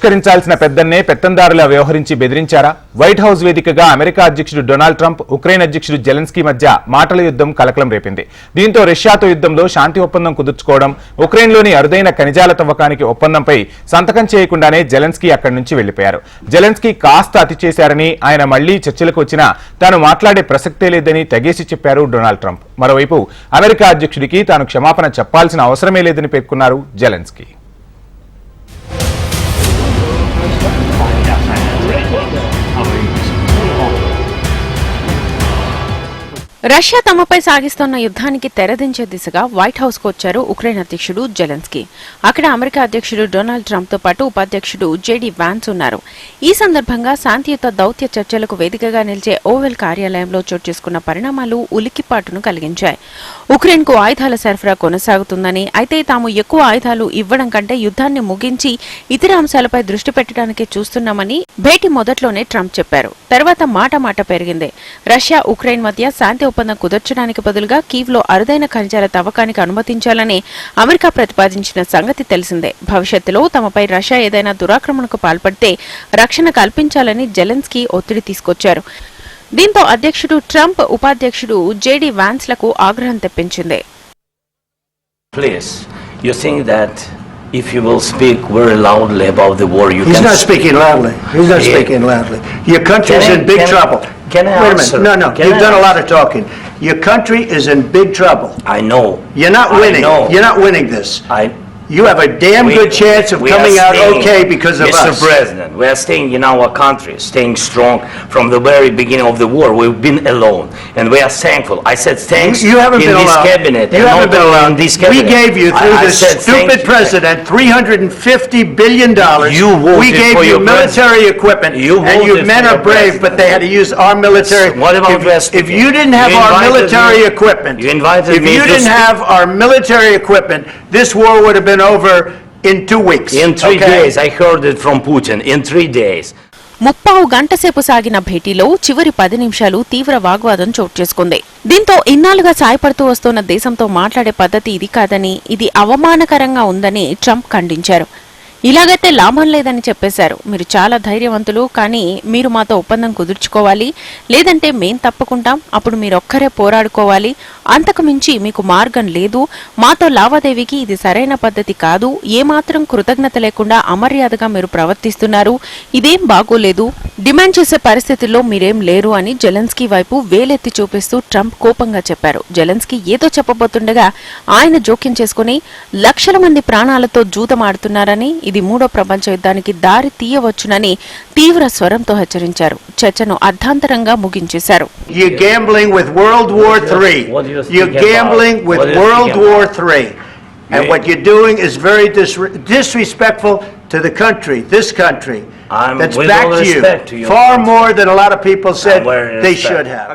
పరిష్కరించాల్సిన పెద్దన్నే పెత్తందారులా వ్యవహరించి బెదిరించారా? White house వేదికగా అమెరికా అధ్యక్షుడు డొనాల్డ్ ట్రంప్, ఉక్రెయిన్ అధ్యక్షుడు జెలెన్స్కీ మధ్య మాటల యుద్ధం కలకలం రేపింది. దీంతో రష్యాతో యుద్ధంలో శాంతి ఒప్పందం కుదుర్చుకోవడం, ఉక్రెయిన్లోని అరుదైన ఖనిజాల తవ్వకానికి ఒప్పందంపై సంతకం చేయకుండానే జెలెన్స్కీ అక్కడి నుంచి వెళ్లిపోయారు. జెలెన్స్కీ కాస్త అతి చేశారని, ఆయన మళ్లీ చర్చలకు వచ్చినా తాను మాట్లాడే ప్రసక్తే లేదని తెగేసి చెప్పారు డొనాల్డ్ ట్రంప్. మరోవైపు అమెరికా అధ్యక్షుడికి తాను క్షమాపణ చెప్పాల్సిన అవసరమే లేదని పేర్కొన్నారు జెలెన్స్కీ. రష్యా తమపై సాగిస్తున్న యుద్ధానికి తెరదించే దిశగా వైట్ హౌస్ కు వచ్చారు ఉక్రెయిన్ అధ్యక్షుడు జెలెన్స్కీ. అక్కడ అమెరికా అధ్యక్షుడు డొనాల్డ్ ట్రంప్ తో పాటు ఉపాధ్యక్షుడు జేడీ వాన్స్ ఉన్నారు. ఈ సందర్భంగా శాంతియుత దౌత్య చర్చలకు వేదికగా నిలిచే ఓవెల్ కార్యాలయంలో చోటు చేసుకున్న పరిణామాలు ఉలిక్కిపాటును కలిగించాయి. ఉక్రెయిన్ కు ఆయుధాల సరఫరా కొనసాగుతుందని, అయితే తాము ఎక్కువ ఆయుధాలు ఇవ్వడం కంటే యుద్ధాన్ని ముగించి ఇతర అంశాలపై దృష్టి పెట్టడానికే చూస్తున్నామని భేటీ మొదట్లోనే ట్రంప్ చెప్పారు. తర్వాత మాట పెరిగింది. రష్యా ఉక్రెయిన్ మధ్య శాంతి ఒప్పందం కుదర్చడానికి బదులుగా కీవ్లో అరుదైన ఖనిజాల తవ్వకానికి అనుమతించాలని అమెరికా ప్రతిపాదించిన సంగతి తెలిసిందే. భవిష్యత్తులో తమపై రష్యా ఏదైనా దురాక్రమణకు పాల్పడితే రక్షణ కల్పించాలని జెలెన్స్కీ ఒత్తిడి తీసుకొచ్చారు. దీంతో అధ్యక్షుడు ట్రంప్, ఉపాధ్యక్షుడు జేడీ వాన్స్ లకు ఆగ్రహం తెప్పించింది. If you will speak very loudly about the war, you He's can... not speaking loudly. He's not speaking loudly. Your country is in big trouble. Can I Wait answer? a minute. No. You've done a lot of talking. Your country is in big trouble. I know. You're not winning. You're not winning this. You have a damn good chance of coming out okay because of us. Mr. President, we are staying in our country, staying strong from the very beginning of the war. We've been alone, and we are thankful. I said thanks you haven't in been this alone. cabinet. You haven't been alone. In this cabinet. We gave you, through this stupid president, $350 billion. You voted we gave for you your military equipment, and your men are brave, but they had to use our military. What about if you didn't have our military equipment, if you didn't have our military equipment, this war would have been over in 2 weeks. In 3 days. I heard it from Putin. In 3 days. 30 గంట సేపు సాగిన భేటీలో చివరి 10 నిమిషాలు తీవ్ర వాగ్వాదం చోటు చేసుకుంది. దీంతో ఇన్నాళ్లుగా సాయపడుతూ వస్తున్న దేశంతో మాట్లాడే పద్ధతి ఇది కాదని, ఇది అవమానకరంగా ఉందని ట్రంప్ ఖండించారు. ఇలాగైతే లాభం లేదని చెప్పేశారు. మీరు చాలా ధైర్యవంతులు, కానీ మీరు మాతో ఒప్పందం కుదుర్చుకోవాలి, లేదంటే మేం తప్పుకుంటాం. అప్పుడు మీరొక్కరే పోరాడుకోవాలి. అంతకు మించి మీకు మార్గం లేదు. మాతో లావాదేవీకి ఇది సరైన పద్ధతి కాదు. ఏమాత్రం కృతజ్ఞత లేకుండా అమర్యాదగా మీరు ప్రవర్తిస్తున్నారు. ఇదేం బాగోలేదు. డిమాండ్ చేసే పరిస్థితుల్లో మీరేం లేరు అని జెలెన్స్కీ వైపు వేలెత్తి చూపిస్తూ ట్రంప్ కోపంగా చెప్పారు. జెలెన్స్కీ ఏదో చెప్పబోతుండగా ఆయన జోక్యం చేసుకుని లక్షల మంది ప్రాణాలతో జూదమాడుతున్నారని, ఇది 3వ ప్రపంచ యుద్ధానికి దారి తీయవచ్చునని తీవ్ర స్వరంతో హెచ్చరించారు. చర్చను అర్ధాంతరంగా ముగించేశారు. You're gambling with World War III. You're gambling with World War III. And what you're doing is very disrespectful to the country, this country. That's back to you. Far more than a lot of people said they should have.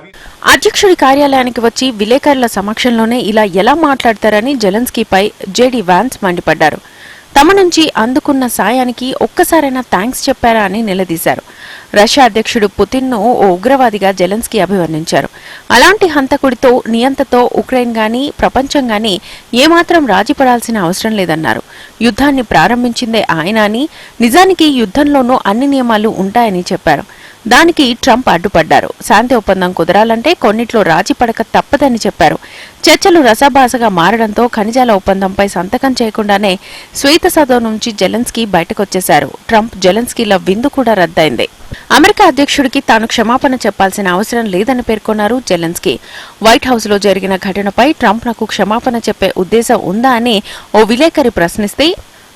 అధ్యక్షుడి కార్యాలయానికి వచ్చి విలేకరుల సమక్షంలోనే ఇలా ఎలా మాట్లాడతారని జెలెన్స్కీపై JD Vance మండిపడ్డారు. తమ నుంచి అందుకున్న సాయానికి ఒక్కసారైనా థ్యాంక్స్ చెప్పారా అని నిలదీశారు. రష్యా అధ్యక్షుడు పుతిన్ను ఓ ఉగ్రవాదిగా జెలెన్స్కీ అభివర్ణించారు. అలాంటి హంతకుడితో, నియంతతో ఉక్రెయిన్ గాని, ప్రపంచం గాని ఏమాత్రం రాజీపడాల్సిన అవసరం లేదన్నారు. యుద్ధాన్ని ప్రారంభించిందే ఆయన అని, నిజానికి యుద్ధంలోనూ అన్ని నియమాలు ఉంటాయని చెప్పారు. దానికి ట్రంప్ అడ్డుపడ్డారు. శాంతి ఒప్పందం కుదరాలంటే కొన్నిట్లో రాజీ పడక తప్పదని చెప్పారు. చర్చలు రసాభాసగా మారడంతో ఖనిజాల ఒప్పందంపై సంతకం చేయకుండానే శ్వేత సదనం నుంచి జెలెన్స్కీ బయటకొచ్చేశారు. ట్రంప్, జెలెన్స్కీల విందు కూడా రద్దయింది. అమెరికా అధ్యక్షుడికి తాను క్షమాపణ చెప్పాల్సిన అవసరం లేదని పేర్కొన్నారు జెలెన్స్కీ. వైట్ హౌస్ లో జరిగిన ఘటనపై ట్రంప్ నాకు క్షమాపణ చెప్పే ఉద్దేశం ఉందా అని ఓ విలేకరి ప్రశ్నిస్తే,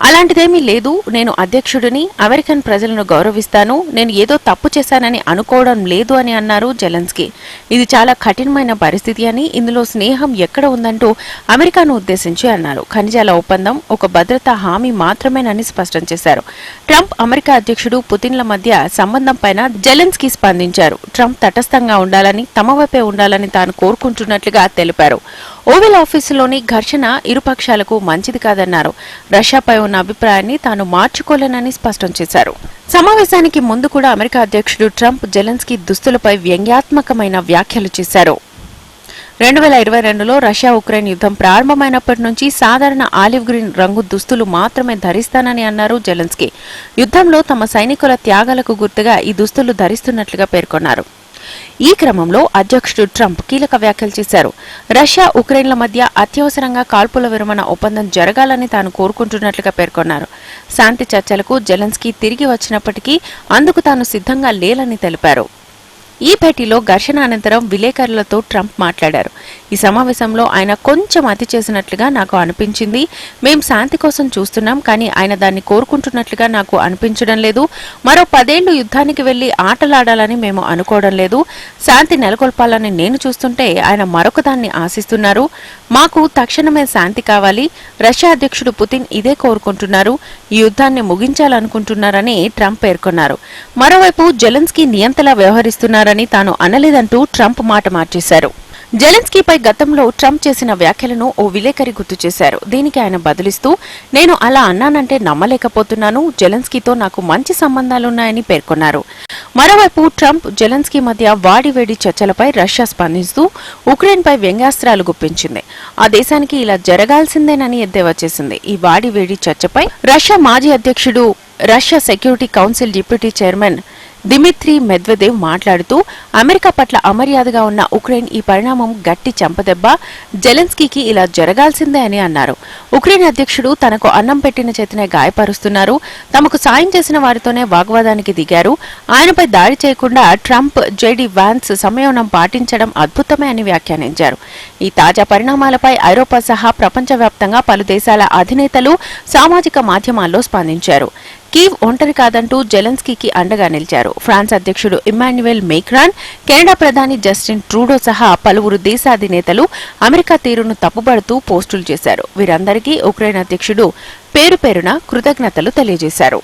అలాంటిదేమీ లేదు. నేను అధ్యక్షుడిని, అమెరికన్ ప్రజలను గౌరవిస్తాను. నేను ఏదో తప్పు చేశానని అనుకోవడం లేదు అని అన్నారు జెలెన్స్కీ. ఇది చాలా కఠినమైన పరిస్థితి అని, ఇందులో స్నేహం ఎక్కడ ఉందంటూ అమెరికాను ఉద్దేశించి అన్నారు. ఖనిజాల ఒప్పందం ఒక భద్రతా హామీ మాత్రమేనని స్పష్టం చేశారు. ట్రంప్, అమెరికా అధ్యక్షుడు పుతిన్ల మధ్య సంబంధం పైన జెలెన్స్కీ స్పందించారు. ట్రంప్ తటస్థంగా ఉండాలని, తమ వైపే ఉండాలని తాను కోరుకుంటున్నట్లుగా తెలిపారు. ఓవెల్ ఆఫీసులోని ఘర్షణ ఇరుపక్షాలకు మంచిది కాదన్నారు. రష్యాపై ఉన్న అభిప్రాయాన్ని తాను మార్చుకోలేనని స్పష్టం చేశారు. సమావేశానికి ముందు కూడా అమెరికా అధ్యక్షుడు ట్రంప్ జెలెన్స్కీ దుస్తులపై వ్యంగ్యాత్మకమైన వ్యాఖ్యలు చేశారు. 2022లో రష్యా ఉక్రెయిన్ యుద్ధం ప్రారంభమైనప్పటి నుంచి సాధారణ ఆలివ్ గ్రీన్ రంగు దుస్తులు మాత్రమే ధరిస్తానని అన్నారు జెలెన్స్కీ. యుద్ధంలో తమ సైనికుల త్యాగాలకు గుర్తుగా ఈ దుస్తులు ధరిస్తున్నట్లుగా పేర్కొన్నారు. ఈ క్రమంలో అధ్యక్షుడు ట్రంప్ కీలక వ్యాఖ్యలు చేశారు. రష్యా ఉక్రెయిన్ల మధ్య అత్యవసరంగా కాల్పుల విరమణ ఒప్పందం జరగాలని తాను కోరుకుంటున్నట్లుగా పేర్కొన్నారు. శాంతి చర్చలకు జెలెన్స్కీ తిరిగి వచ్చినప్పటికీ అందుకు తాను సిద్ధంగా లేలని తెలిపారు. ఈ భేటీలో ఘర్షణ అనంతరం విలేకరులతో ట్రంప్ మాట్లాడారు. ఈ సమావేశంలో ఆయన కొంచెం అతి చేసినట్లుగా నాకు అనిపించింది. మేం శాంతి కోసం చూస్తున్నాం, కానీ ఆయన దాన్ని కోరుకుంటున్నట్లుగా నాకు అనిపించడం లేదు. మరో 10 ఏళ్లు యుద్ధానికి వెళ్లి ఆటలాడాలని మేము అనుకోవడం లేదు. శాంతి నెలకొల్పాలని నేను చూస్తుంటే ఆయన మరొకదాన్ని ఆశిస్తున్నారు. మాకు తక్షణమే శాంతి కావాలి. రష్యా అధ్యక్షుడు పుతిన్ ఇదే కోరుకుంటున్నారు. ఈ యుద్ధాన్ని ముగించాలనుకుంటున్నారని ట్రంప్ పేర్కొన్నారు. మరోవైపు జెలెన్స్కీ నియంతలా వ్యవహరిస్తున్నారని తాను అనలేదంటూ ట్రంప్ మాట మార్చేశారు. జెలెన్స్కీపై గతంలో ట్రంప్ చేసిన వ్యాఖ్యలను ఓ విలేకరి గుర్తు చేశారు. దీనికి ఆయన బదులిస్తూ, నేను అలా అన్నానంటే నమ్మలేకపోతున్నాను. జెలెన్స్కీతో నాకు మంచి సంబంధాలున్నాయని పేర్కొన్నారు. మరోవైపు ట్రంప్ జెలెన్స్కీ మధ్య వాడివేడి చర్చలపై రష్యా స్పందిస్తూ ఉక్రెయిన్పై వ్యంగ్యాస్త్రాలు గుప్పించింది. ఆ దేశానికి ఇలా జరగాల్సిందేనని ఎద్దేవా చేసింది. ఈ వాడివేడి చర్చపై రష్యా మాజీ అధ్యక్షుడు, Russia security council deputy chairman Dmitry Medvedev మాట్లాడుతూ, అమెరికా పట్ల అమర్యాదగా ఉన్న ఉక్రెయిన్ ఈ పరిణామం గట్టి చెంపదెబ్బ. జెలెన్స్కీకి ఇలా జరగాల్సిందే అని అన్నారు. ఉక్రెయిన్ అధ్యక్షుడు తనకు అన్నం పెట్టిన చేతనే గాయపరుస్తున్నారు. తమకు సాయం చేసిన వారితోనే వాగ్వాదానికి దిగారు. ఆయనపై దాడి చేయకుండా ట్రంప్, జేడీ వాన్స్ సంయమనం పాటించడం అద్భుతమే అని వ్యాఖ్యానించారు. ఈ తాజా పరిణామాలపై ఐరోపా సహా ప్రపంచవ్యాప్తంగా పలు దేశాల అధినేతలు సామాజిక మాధ్యమాల్లో స్పందించారు. కీవ్ ఒంటరి కాదంటూ జెలెన్స్కీకి అండగా నిలిచారు. ఫ్రాన్స్ అధ్యక్షుడు ఇమ్మాన్యుయల్ మేక్రాన్, కెనడా ప్రధాని జస్టిన్ ట్రూడో సహా పలువురు దేశాధినేతలు అమెరికా తీరును తప్పుబడుతూ పోస్టులు చేశారు. వీరందరికీ ఉక్రెయిన్ అధ్యక్షుడు పేరు పేరున కృతజ్ఞతలు తెలియజేశారు.